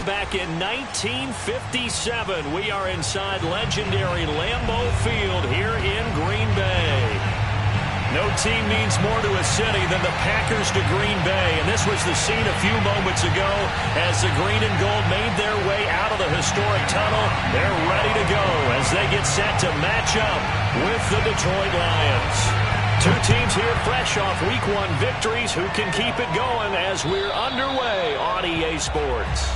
back in 1957. We are inside legendary Lambeau Field here in Green Bay. No team means more to a city than the Packers to Green Bay, and this was the scene a few moments ago as the green and gold made their way out of the historic tunnel. They're ready to go as they get set to match up with the Detroit Lions. Two teams here fresh off Week 1 victories who can keep it going as we're underway on EA Sports.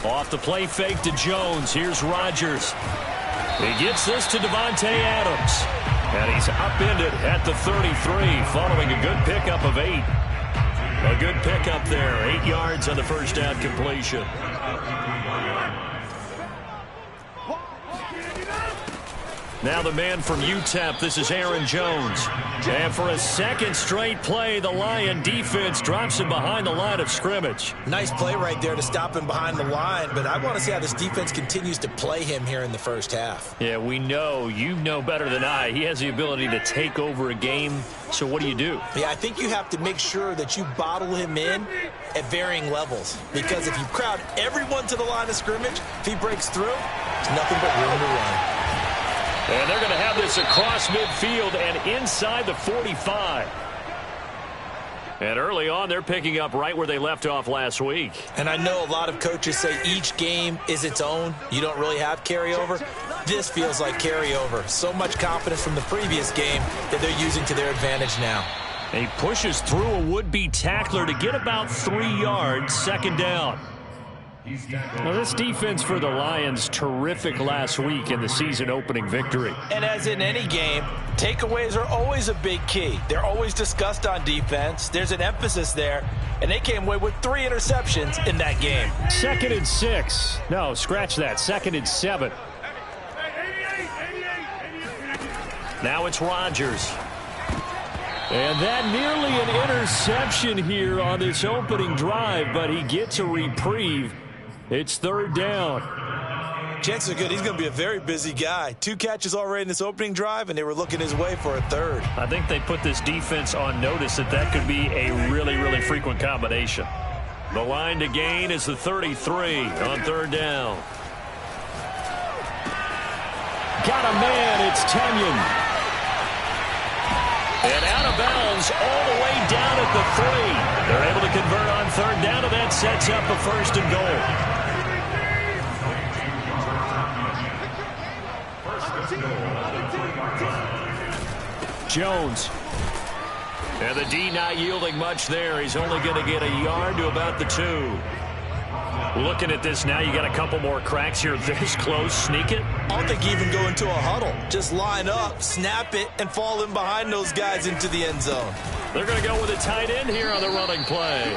Off the play fake to Jones. Here's Rodgers. He gets this to Davante Adams. And he's upended at the 33 following a good pickup of 8. A good pickup there. 8 yards on the first down completion. Now the man from UTEP, this is Aaron Jones. And for a second straight play, the Lion defense drops him behind the line of scrimmage. Nice play right there to stop him behind the line, but I want to see how this defense continues to play him here in the first half. Yeah, we know. You know better than I. He has the ability to take over a game, so what do you do? Yeah, I think you have to make sure that you bottle him in at varying levels, because if you crowd everyone to the line of scrimmage, if he breaks through, there's nothing but room to run. And they're going to have this across midfield and inside the 45. And early on, they're picking up right where they left off last week. And I know a lot of coaches say each game is its own. You don't really have carryover. This feels like carryover. So much confidence from the previous game that they're using to their advantage now. And he pushes through a would-be tackler to get about 3 yards, second down. Well, this defense for the Lions, terrific last week in the season-opening victory. And as in any game, takeaways are always a big key. They're always discussed on defense. There's an emphasis there, and they came away with 3 interceptions in that game. 2nd and 6. No, scratch that. 2nd and 7. Now it's Rodgers. And that nearly an interception here on this opening drive, but he gets a reprieve. It's 3rd down. Chances are good he's going to be a very busy guy. 2 catches already in this opening drive, and they were looking his way for a 3rd. I think they put this defense on notice that could be a really, really frequent combination. The line to gain is the 33 on 3rd down. Got a man. It's Tunyon. And out of bounds all the way down at the 3. They're able to convert on 3rd down, and that sets up a 1st and goal. Jones. And the D not yielding much there. He's only going to get a yard to about the 2. Looking at this now, you got a couple more cracks here this close. Sneak it. I don't think you even go into a huddle. Just line up, snap it, and fall in behind those guys into the end zone. They're going to go with a tight end here on the running play.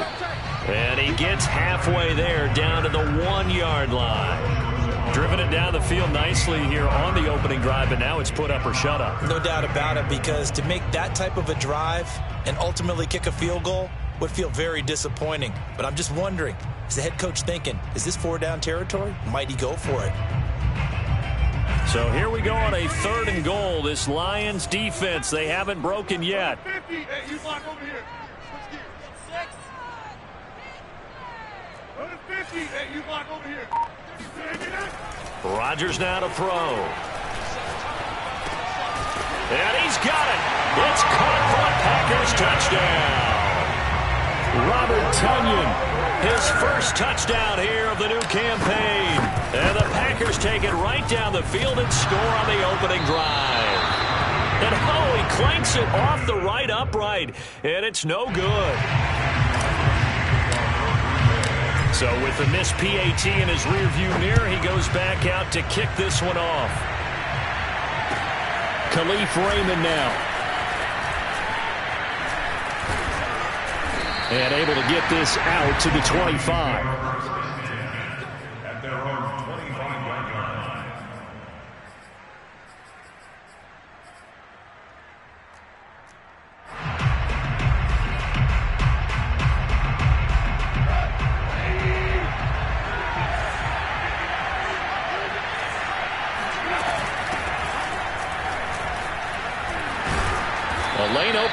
And he gets halfway there down to the 1-yard line. Driven it down the field nicely here on the opening drive, but now it's put up or shut up. No doubt about it, because to make that type of a drive and ultimately kick a field goal would feel very disappointing. But I'm just wondering, is the head coach thinking, is this 4-down territory? Might he go for it? So here we go on a 3rd and goal. This Lions defense, they haven't broken yet. Hey, you block over here. Switch gears. 6. Go to 50. Hey, you block over here. Rodgers now to throw. And he's got it. It's caught for a Packers touchdown. Robert Tunyon, his first touchdown here of the new campaign. And the Packers take it right down the field and score on the opening drive. And he clanks it off the right upright, and it's no good. So with the missed PAT in his rearview mirror, he goes back out to kick this one off. Khalif Raymond now. And able to get this out to the 25. At their own 25-yard line.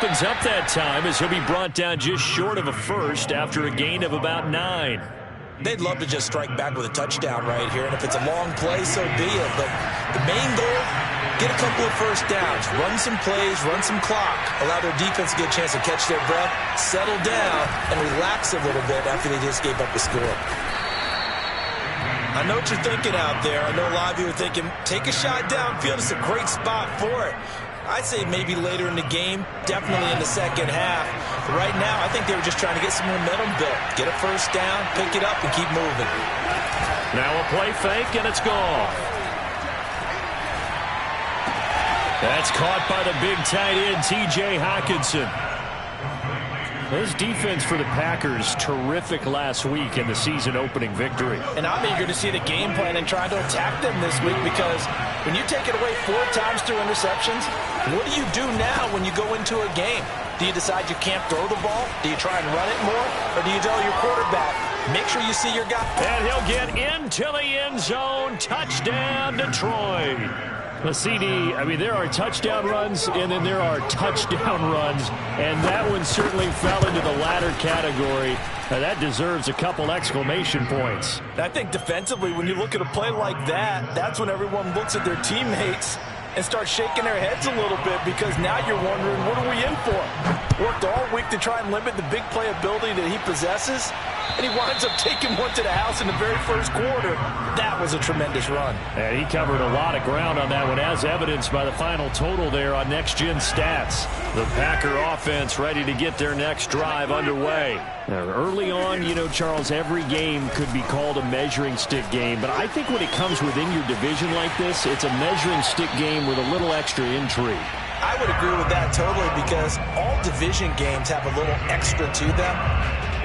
opens up that time as he'll be brought down just short of a first after a gain of about 9. They'd love to just strike back with a touchdown right here, and if it's a long play, so be it. But the main goal, get a couple of first downs, run some plays, run some clock, allow their defense to get a chance to catch their breath, settle down, and relax a little bit after they just gave up a score. I know what you're thinking out there. I know a lot of you are thinking, take a shot downfield. It's a great spot for it. I'd say maybe later in the game, definitely in the second half. But right now, I think they were just trying to get some momentum built. Get a first down, pick it up, and keep moving. Now a play fake, and it's gone. That's caught by the big tight end, T.J. Hockenson. This defense for the Packers, terrific last week in the season-opening victory. And I'm eager to see the game plan and try to attack them this week, because when you take it away 4 times through interceptions, what do you do now when you go into a game? Do you decide you can't throw the ball? Do you try and run it more? Or do you tell your quarterback, make sure you see your guy? And he'll get into the end zone. Touchdown, Detroit. The CD, I mean, there are touchdown runs, and then there are touchdown runs, and that one certainly fell into the latter category. That deserves a couple exclamation points. I think defensively, when you look at a play like that, that's when everyone looks at their teammates and starts shaking their heads a little bit, because now you're wondering, what are we in for? Worked all week to try and limit the big play ability that he possesses, and he winds up taking one to the house in the very first quarter. That was a tremendous run. And he covered a lot of ground on that one, as evidenced by the final total there on Next Gen Stats. The Packer offense ready to get their next drive underway. Now, early on, you know, Charles, every game could be called a measuring stick game, but I think when it comes within your division like this, it's a measuring stick game with a little extra intrigue. I would agree with that totally, because all division games have a little extra to them.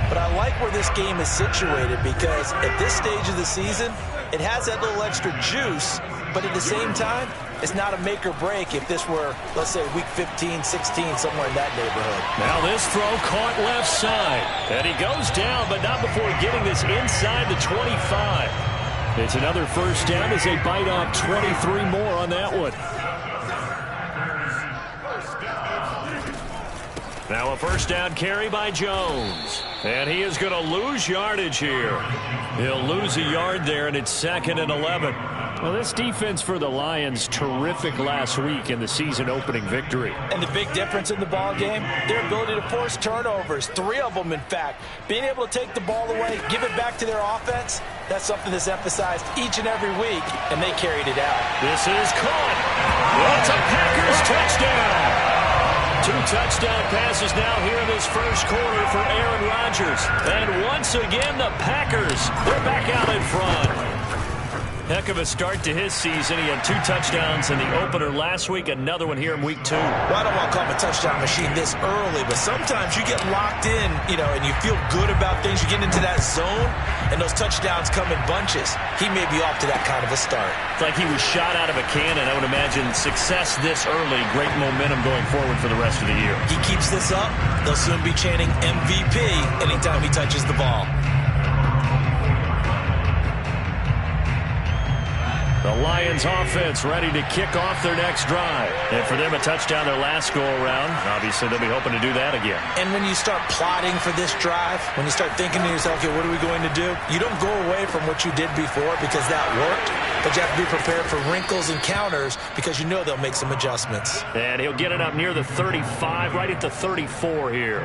But I like where this game is situated, because at this stage of the season, it has that little extra juice, but at the same time, it's not a make or break if this were, let's say, week 15, 16, somewhere in that neighborhood. Now this throw caught left side. And he goes down, but not before getting this inside the 25. It's another first down as they bite off 23 more on that one. Now a first down carry by Jones. And he is going to lose yardage here. He'll lose a yard there, and it's 2nd and 11. Well, this defense for the Lions, terrific last week in the season-opening victory. And the big difference in the ball game, their ability to force turnovers, 3 of them, in fact. Being able to take the ball away, give it back to their offense, that's something that's emphasized each and every week, and they carried it out. This is caught. It's a Packers touchdown. 2 touchdown passes now here in this first quarter for Aaron Rodgers. And once again, the Packers, they're back out in front. Heck of a start to his season. He had 2 touchdowns in the opener last week, another one here in week 2. Well, I don't want to call him a touchdown machine this early, but sometimes you get locked in, you know, and you feel good about things. You get into that zone, and those touchdowns come in bunches. He may be off to that kind of a start. It's like he was shot out of a cannon. I would imagine success this early, great momentum going forward for the rest of the year. He keeps this up, they'll soon be chanting MVP anytime he touches the ball. The Lions offense ready to kick off their next drive. And for them, a touchdown their last go-around. Obviously, they'll be hoping to do that again. And when you start plotting for this drive, when you start thinking to yourself, okay, what are we going to do? You don't go away from what you did before because that worked, but you have to be prepared for wrinkles and counters because you know they'll make some adjustments. And he'll get it up near the 35, right at the 34 here.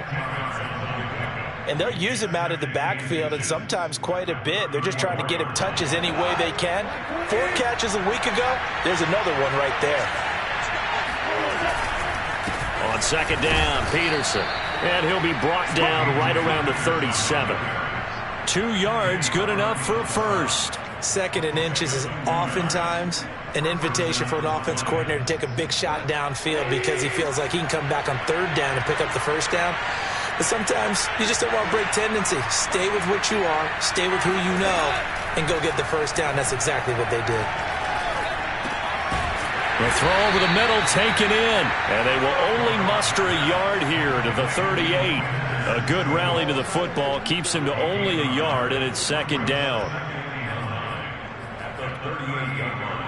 And they'll use him out of the backfield, and sometimes quite a bit. They're just trying to get him touches any way they can. 4 catches a week ago, there's another one right there. On second down, Peterson. And he'll be brought down right around the 37. 2 yards, good enough for a first. 2nd and inches is oftentimes an invitation for an offense coordinator to take a big shot downfield because he feels like he can come back on 3rd down and pick up the first down. But sometimes you just don't want to break tendency. Stay with what you are, stay with who you know, and go get the first down. That's exactly what they did. The throw over the middle taken in, and they will only muster a yard here to the 38. A good rally to the football keeps him to only a yard, and it's 2nd down. At the 38-yard line.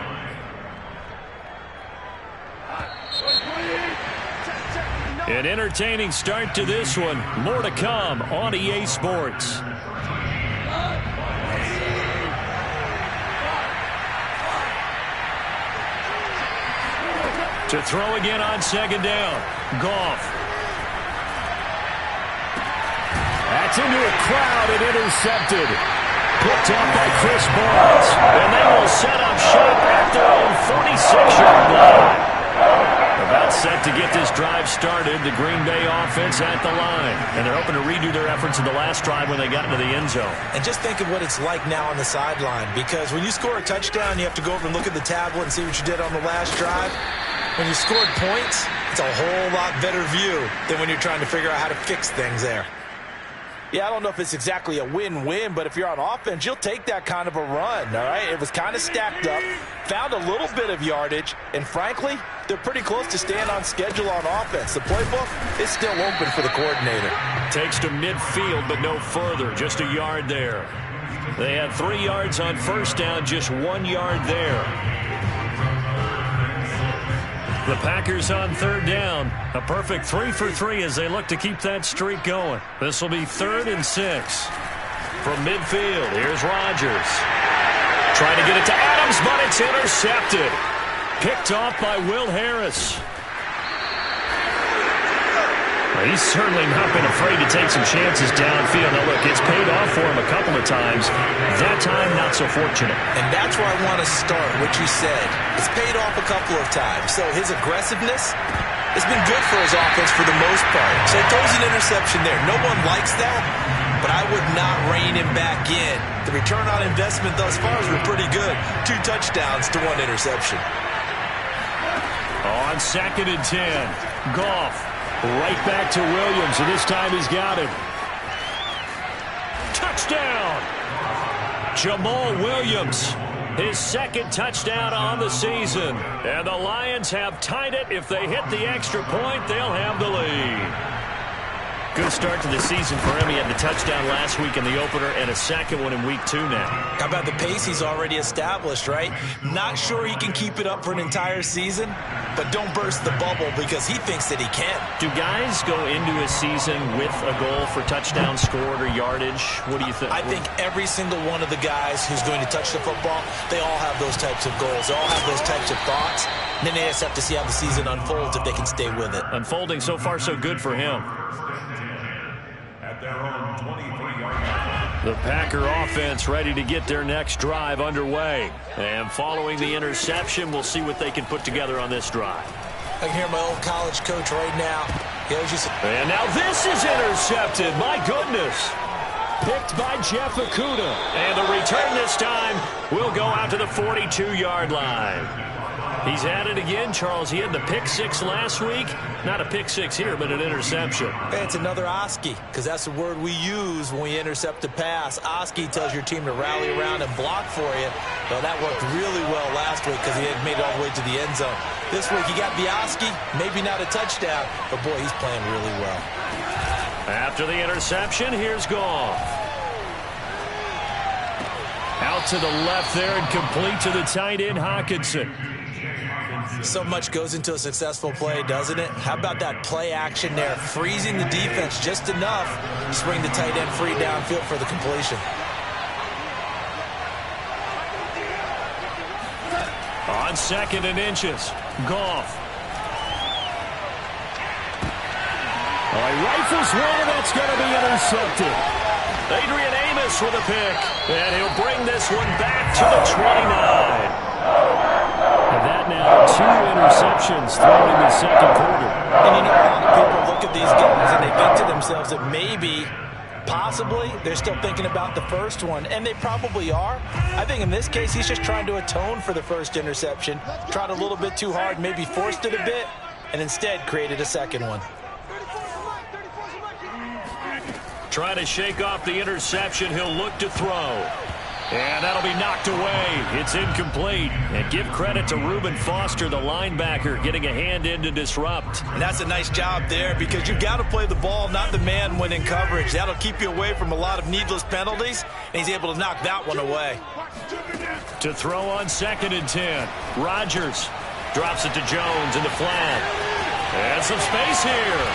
An entertaining start to this one. More to come on EA Sports. To throw again on second down. Goff. That's into a crowd and intercepted. Picked off by Chris Barnes. And they will set up shop at their own 46-yard line. About set to get this drive started. The Green Bay offense at the line. And they're hoping to redo their efforts in the last drive when they got into the end zone. And just think of what it's like now on the sideline. Because when you score a touchdown, you have to go over and look at the tablet and see what you did on the last drive. When you scored points, it's a whole lot better view than when you're trying to figure out how to fix things there. Yeah, I don't know if it's exactly a win-win, but if you're on offense, you'll take that kind of a run, all right? It was kind of stacked up, found a little bit of yardage, and frankly, they're pretty close to staying on schedule on offense. The playbook is still open for the coordinator. Takes to midfield, but no further, just a yard there. They had 3 yards on first down, just 1 yard there. The Packers on third down. A perfect 3 for 3 as they look to keep that streak going. This will be 3rd and 6. From midfield, here's Rodgers. Trying to get it to Adams, but it's intercepted. Picked off by Will Harris. Well, he's certainly not been afraid to take some chances downfield. Now, look, it's paid off for him a couple of times. That time, not so fortunate. And that's where I want to start, what you said. It's paid off a couple of times. So his aggressiveness has been good for his offense for the most part. So he throws an interception there. No one likes that, but I would not rein him back in. The return on investment thus far has been pretty good. 2 touchdowns to 1 interception. On 2nd and 10, Goff. Right back to Williams, and this time he's got him. Touchdown! Jamal Williams, his 2nd touchdown on the season. And the Lions have tied it. If they hit the extra point, they'll have the lead. Good start to the season for him. He had the touchdown last week in the opener and a second one in week 2 now. How about the pace he's already established, right? Not sure he can keep it up for an entire season, but don't burst the bubble because he thinks that he can. Do guys go into a season with a goal for touchdown scored or yardage? What do you think? I think every single one of the guys who's going to touch the football, they all have those types of goals. They all have those types of thoughts. And then they just have to see how the season unfolds if they can stay with it. Unfolding so far so good for him. At their own 23-yard line. The Packer offense ready to get their next drive underway. And following the interception, we'll see what they can put together on this drive. I can hear my old college coach right now. And now this is intercepted. My goodness. Picked by Jeff Okudah. And the return this time will go out to the 42-yard line. He's at it again, Charles. He had the pick 6 last week. Not a pick 6 here, but an interception. Hey, it's another Oski, because that's the word we use when we intercept a pass. Oski tells your team to rally around and block for you. Well, that worked really well last week because he had made it all the way to the end zone. This week he got the Oski, maybe not a touchdown, but boy, he's playing really well. After the interception, here's Goff. Out to the left there and complete to the tight end, Hockenson. So much goes into a successful play, doesn't it? How about that play action there? Freezing the defense just enough to bring the tight end free downfield for the completion. On 2nd and inches, Goff. He rifles one, that's going to be intercepted. Adrian Amos with a pick, and he'll bring this one back to the 29. And that now 2 interceptions thrown in the 2nd quarter. And you know, a lot of people look at these games and they think to themselves that maybe, possibly, they're still thinking about the first one. And they probably are. I think in this case, he's just trying to atone for the first interception. Tried a little bit too hard, maybe forced it a bit, and instead created a second one. Trying to shake off the interception. He'll look to throw. And that'll be knocked away. It's incomplete. And give credit to Reuben Foster, the linebacker, getting a hand in to disrupt. And that's a nice job there because you've got to play the ball, not the man when in coverage. That'll keep you away from a lot of needless penalties, and he's able to knock that one away. To throw on 2nd and 10. Rodgers drops it to Jones in the flat. And some space here.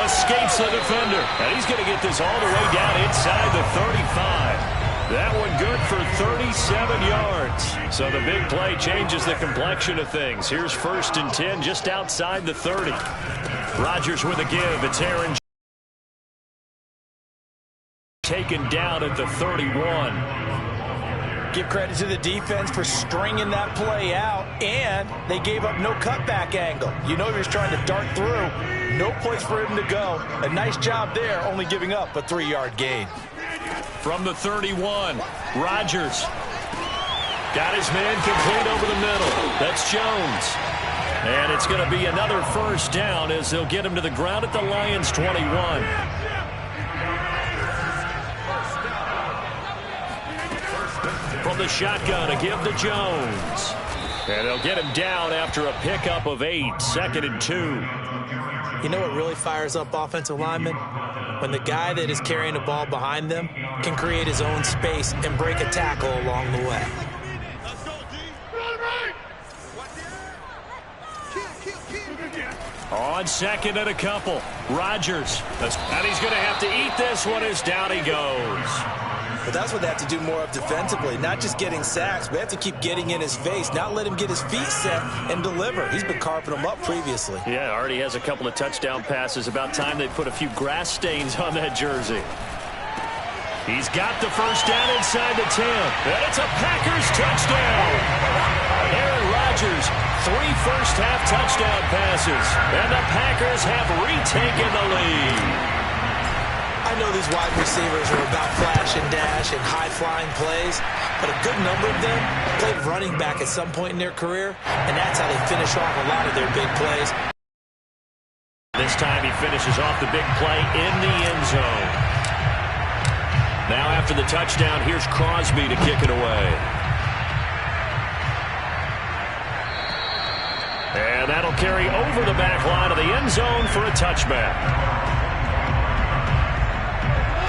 Escapes the defender. And he's going to get this all the way down inside the 35. That one good for 37 yards. So the big play changes the complexion of things. Here's 1st and 10 just outside the 30. Rodgers with a give. It's Aaron. Taken down at the 31. Give credit to the defense for stringing that play out, and they gave up no cutback angle. You know he was trying to dart through. No place for him to go. A nice job there, only giving up a 3-yard gain. From the 31, Rodgers got his man complete over the middle. That's Jones. And it's going to be another 1st down as they'll get him to the ground at the Lions' 21. From the shotgun, a give to Jones. And they'll get him down after a pickup of 8, 2nd and 2. You know what really fires up offensive linemen? When the guy that is carrying the ball behind them can create his own space and break a tackle along the way. On 2nd and a couple, Rodgers. And he's going to have to eat this one as down he goes. But that's what they have to do more of defensively, not just getting sacks, but they have to keep getting in his face, not let him get his feet set and deliver. He's been carving them up previously. Yeah, already has a couple of touchdown passes. About time they put a few grass stains on that jersey. He's got the 1st down inside the 10. And it's a Packers touchdown. Aaron Rodgers, 3 first-half touchdown passes. And the Packers have retaken the lead. I know these wide receivers are about flash and dash and high-flying plays, but a good number of them played running back at some point in their career, and that's how they finish off a lot of their big plays. This time he finishes off the big play in the end zone. Now after the touchdown, here's Crosby to kick it away. And that'll carry over the back line of the end zone for a touchback.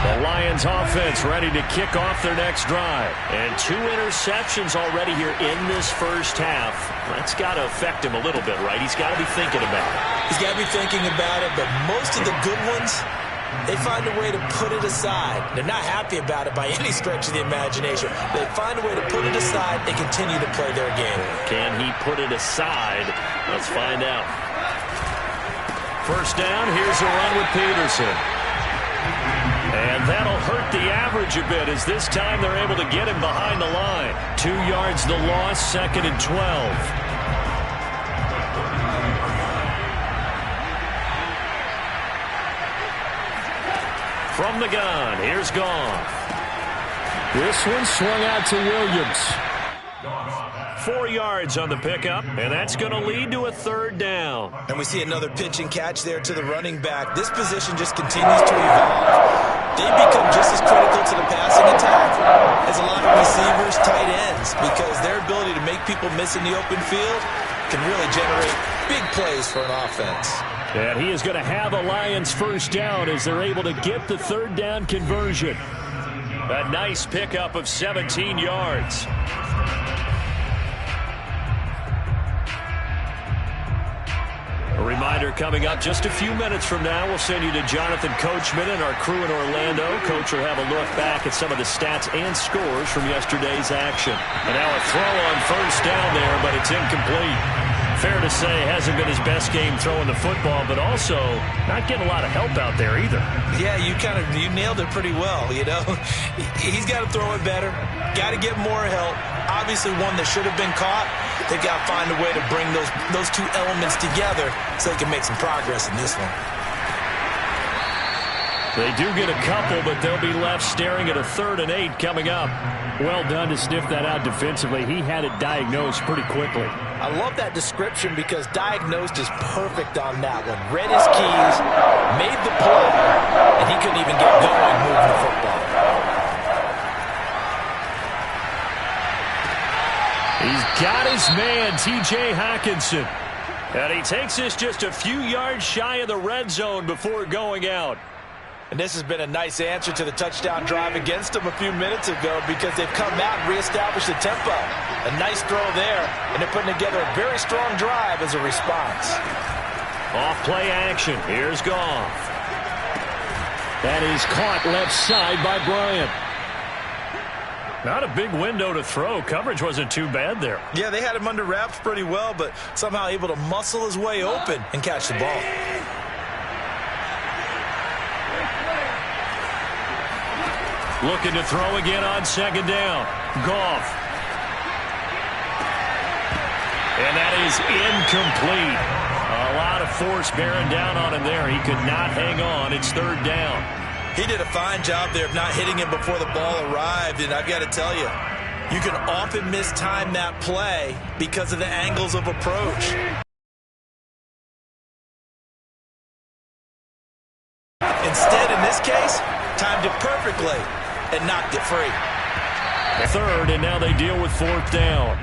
The Lions offense ready to kick off their next drive. And 2 interceptions already here in this first half. That's got to affect him a little bit, right? He's got to be thinking about it. He's got to be thinking about it, but most of the good ones, they find a way to put it aside. They're not happy about it by any stretch of the imagination. They find a way to put it aside and continue to play their game. Can he put it aside? Let's find out. 1st down, here's a run with Peterson. And that'll hurt the average a bit as this time they're able to get him behind the line. 2 yards the loss, 2nd and 12. From the gun, here's Goff. This one swung out to Williams. 4 yards on the pickup, and that's going to lead to a 3rd down. And we see another pitch and catch there to the running back. This position just continues to evolve. They become just as critical to the passing attack as a lot of receivers, tight ends, because their ability to make people miss in the open field can really generate big plays for an offense. And he is going to have a Lions 1st down as they're able to get the 3rd down conversion. A nice pickup of 17 yards. A reminder coming up just a few minutes from now, we'll send you to Jonathan Coachman and our crew in Orlando. Coach will have a look back at some of the stats and scores from yesterday's action. And now a throw on 1st down there, but it's incomplete. Fair to say, hasn't been his best game throwing the football, but also not getting a lot of help out there either. Yeah, you nailed it pretty well, you know. He's got to throw it better, got to get more help. Obviously one that should have been caught. They've got to find a way to bring those 2 elements together so they can make some progress in this one. They do get a couple, but they'll be left staring at a 3rd and 8 coming up. Well done to sniff that out defensively. He had it diagnosed pretty quickly. I love that description because diagnosed is perfect on that one. Read his keys, made the play, and he couldn't even get going moving the football. He's got his man, T.J. Hockenson. And he takes this just a few yards shy of the red zone before going out. And this has been a nice answer to the touchdown drive against them a few minutes ago because they've come out and reestablished the tempo. A nice throw there, and they're putting together a very strong drive as a response. Off play action. Here's Goff. That is caught left side by Bryant. Not a big window to throw. Coverage wasn't too bad there. Yeah, they had him under wraps pretty well, but somehow able to muscle his way open and catch the ball. Looking to throw again on second down. Goff. And that is incomplete. A lot of force bearing down on him there. He could not hang on. It's third down. He did a fine job there of not hitting him before the ball arrived, and I've got to tell you, you can often mistime that play because of the angles of approach. Instead, in this case, timed it perfectly and knocked it free. Third, and now they deal with fourth down.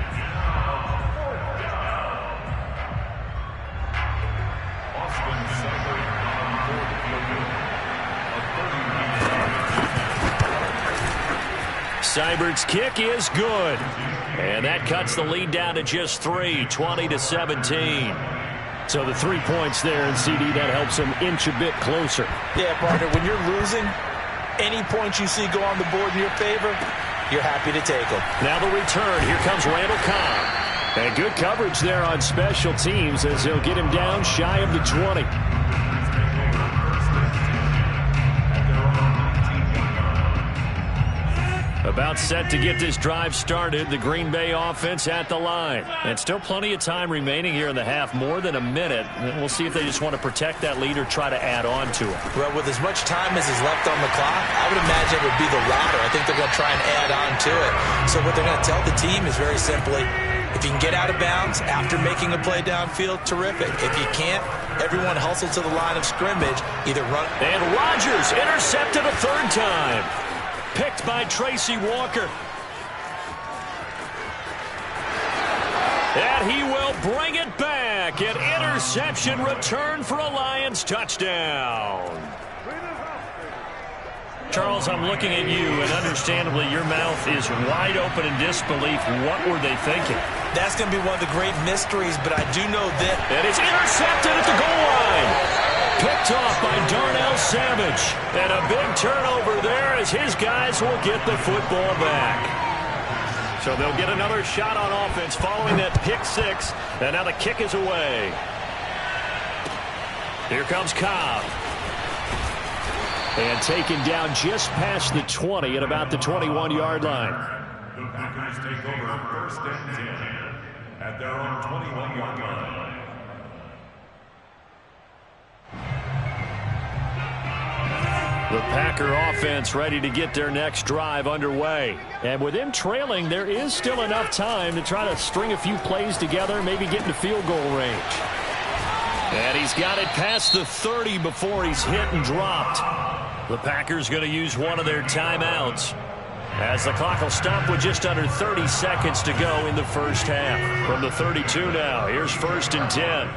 Seibert's kick is good. And that cuts the lead down to just 3, 20-17. So the 3 points there, and CD, that helps them inch a bit closer. Yeah, partner, when you're losing, any points you see go on the board in your favor, you're happy to take them. Now the return. Here comes Randall Cobb. And good coverage there on special teams as they'll get him down shy of the 20. About set to get this drive started. The Green Bay offense at the line. And still plenty of time remaining here in the half, more than a minute. And we'll see if they just want to protect that lead or try to add on to it. Well, with as much time as is left on the clock, I would imagine it would be the latter. I think they're going to try and add on to it. So what they're going to tell the team is very simply, if you can get out of bounds after making a play downfield, terrific. If you can't, everyone hustle to the line of scrimmage, either run. And Rodgers intercepted a third time. Picked by Tracy Walker. And he will bring it back. An interception return for a Lions touchdown. Charles, I'm looking at you, and understandably your mouth is wide open in disbelief. What were they thinking? That's going to be one of the great mysteries, but I do know that. And it's intercepted at the goal line. Picked off by Darnell Savage. And a big turnover there as his guys will get the football back. So they'll get another shot on offense following that pick six. And now the kick is away. Here comes Cobb. And taken down just past the 20 at about the 21-yard line. The Packers take over first and 10 at their own 21-yard line. The Packer offense ready to get their next drive underway. And with him trailing, there is still enough time to try to string a few plays together, maybe get into field goal range. And he's got it past the 30 before he's hit and dropped. The Packers going to use one of their timeouts as the clock will stop with just under 30 seconds to go in the first half. From the 32 now, here's first and 10.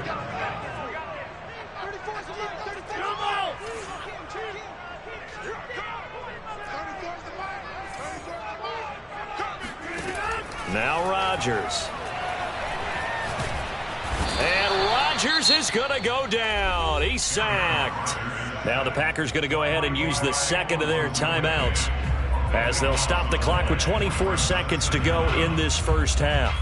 Now Rodgers. And Rodgers is going to go down. He's sacked. Now the Packers going to go ahead and use the second of their timeouts as they'll stop the clock with 24 seconds to go in this first half.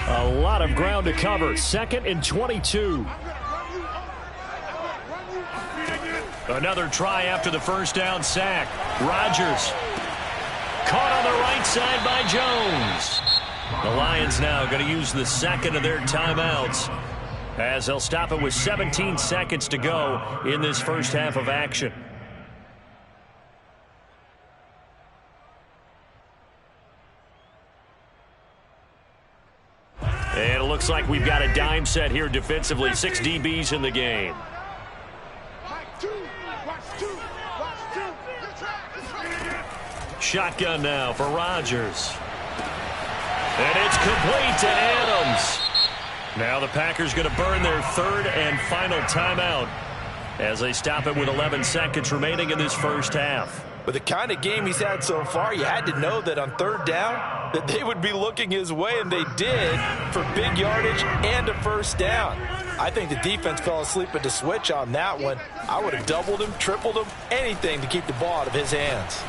A lot of ground to cover. Second and 22. Another try after the first down sack. Rodgers. Caught on the right side by Jones. The Lions now going to use the second of their timeouts as they'll stop it with 17 seconds to go in this first half of action. And it looks like we've got a dime set here defensively. 6 DBs in the game. Shotgun now for Rodgers. And it's complete to Adams. Now the Packers going to burn their third and final timeout as they stop it with 11 seconds remaining in this first half. With the kind of game he's had so far, you had to know that on third down that they would be looking his way, and they did, for big yardage and a first down. I think the defense fell asleep at the switch on that one. I would have doubled him, tripled him, anything to keep the ball out of his hands.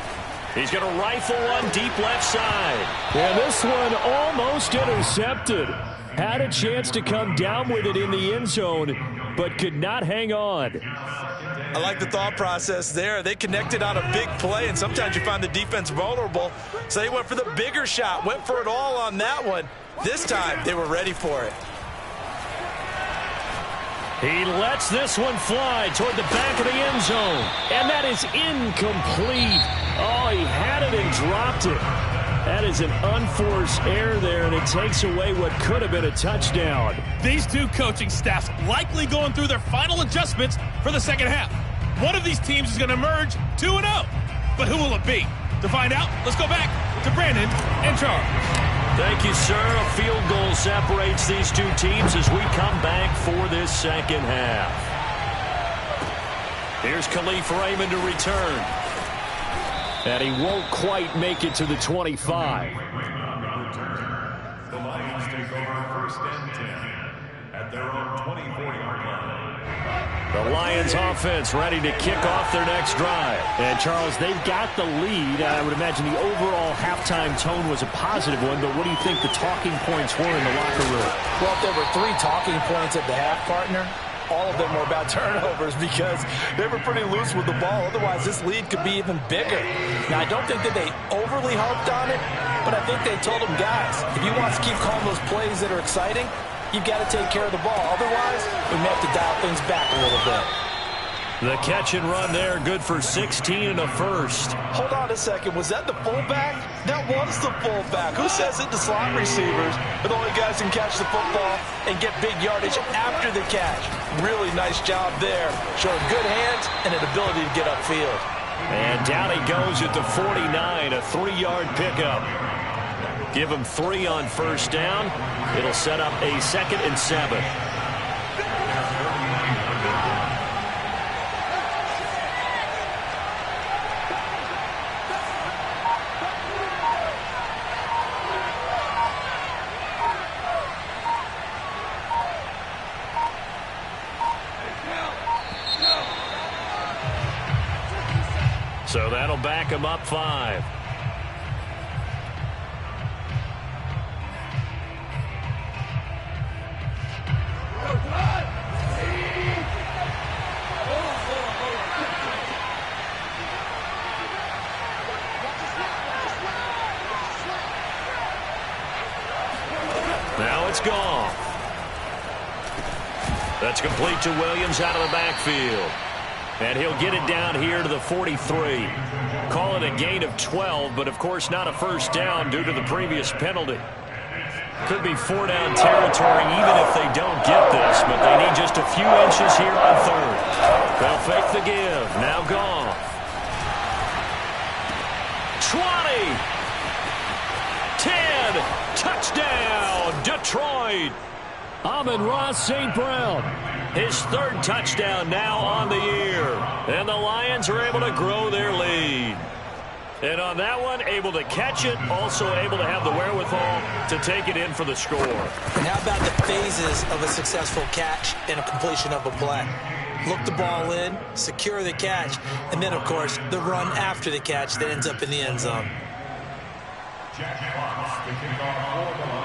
He's going to rifle one deep left side. And this one almost intercepted. Had a chance to come down with it in the end zone, but could not hang on. I like the thought process there. They connected on a big play, and sometimes you find the defense vulnerable. So they went for the bigger shot, went for it all on that one. This time, they were ready for it. He lets this one fly toward the back of the end zone. And that is incomplete. Oh, he had it and dropped it. That is an unforced error there, and it takes away what could have been a touchdown. These two coaching staffs likely going through their final adjustments for the second half. One of these teams is going to emerge 2-0. But who will it be? To find out, let's go back to Brandon and Charles. Thank you, sir. A field goal separates these two teams as we come back for this second half. Here's Khalif Raymond to return. And he won't quite make it to the 25. The Lions take over first and 10 at their own 24-yard line. The Lions offense ready to kick off their next drive. And, Charles, they've got the lead. I would imagine the overall halftime tone was a positive one, but what do you think the talking points were in the locker room? Well, if there were 3 talking points at the half, partner, all of them were about turnovers because they were pretty loose with the ball. Otherwise, this lead could be even bigger. Now, I don't think that they overly harped on it, but I think they told them, guys, if you want to keep calling those plays that are exciting, you've got to take care of the ball. Otherwise, we may have to dial things back a little bit. The catch and run there, good for 16 and a first. Hold on a second. Was that the fullback? That was the fullback. Who says it? The slot receivers are the only guys who can catch the football and get big yardage after the catch. Really nice job there, showing good hands and an ability to get upfield. And down he goes at the 49, a 3-yard pickup. Give him 3 on first down. It'll set up a 2nd and 7. So that'll back him up 5. Now it's gone. That's complete to Williams out of the backfield. And he'll get it down here to the 43. Call it a gain of 12, but of course not a first down due to the previous penalty. Could be 4-down territory even if they don't get this, but they need just a few inches here on 3rd. They'll fake the give. Now gone. 20. 10. Touchdown, Detroit. Amon-Ra St. Brown. His 3rd touchdown now on the year. And the Lions are able to grow their lead. And on that one, able to catch it, also able to have the wherewithal to take it in for the score. And how about the phases of a successful catch and a completion of a play? Look the ball in, secure the catch, and then, of course, the run after the catch that ends up in the end zone.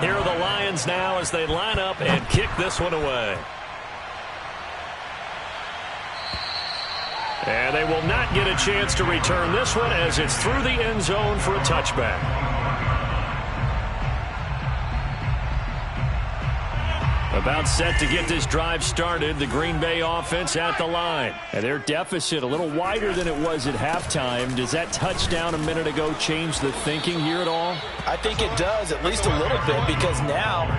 Here are the Lions now as they line up and kick this one away. And they will not get a chance to return this one as it's through the end zone for a touchback. About set to get this drive started, the Green Bay offense at the line. And their deficit a little wider than it was at halftime. Does that touchdown a minute ago change the thinking here at all? I think it does, at least a little bit, because now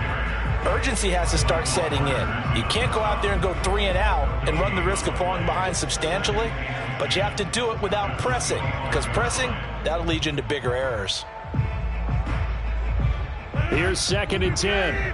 urgency has to start setting in. You can't go out there and go 3 and out and run the risk of falling behind substantially, but you have to do it without pressing, because pressing, that'll lead you into bigger errors. Here's 2nd and 10.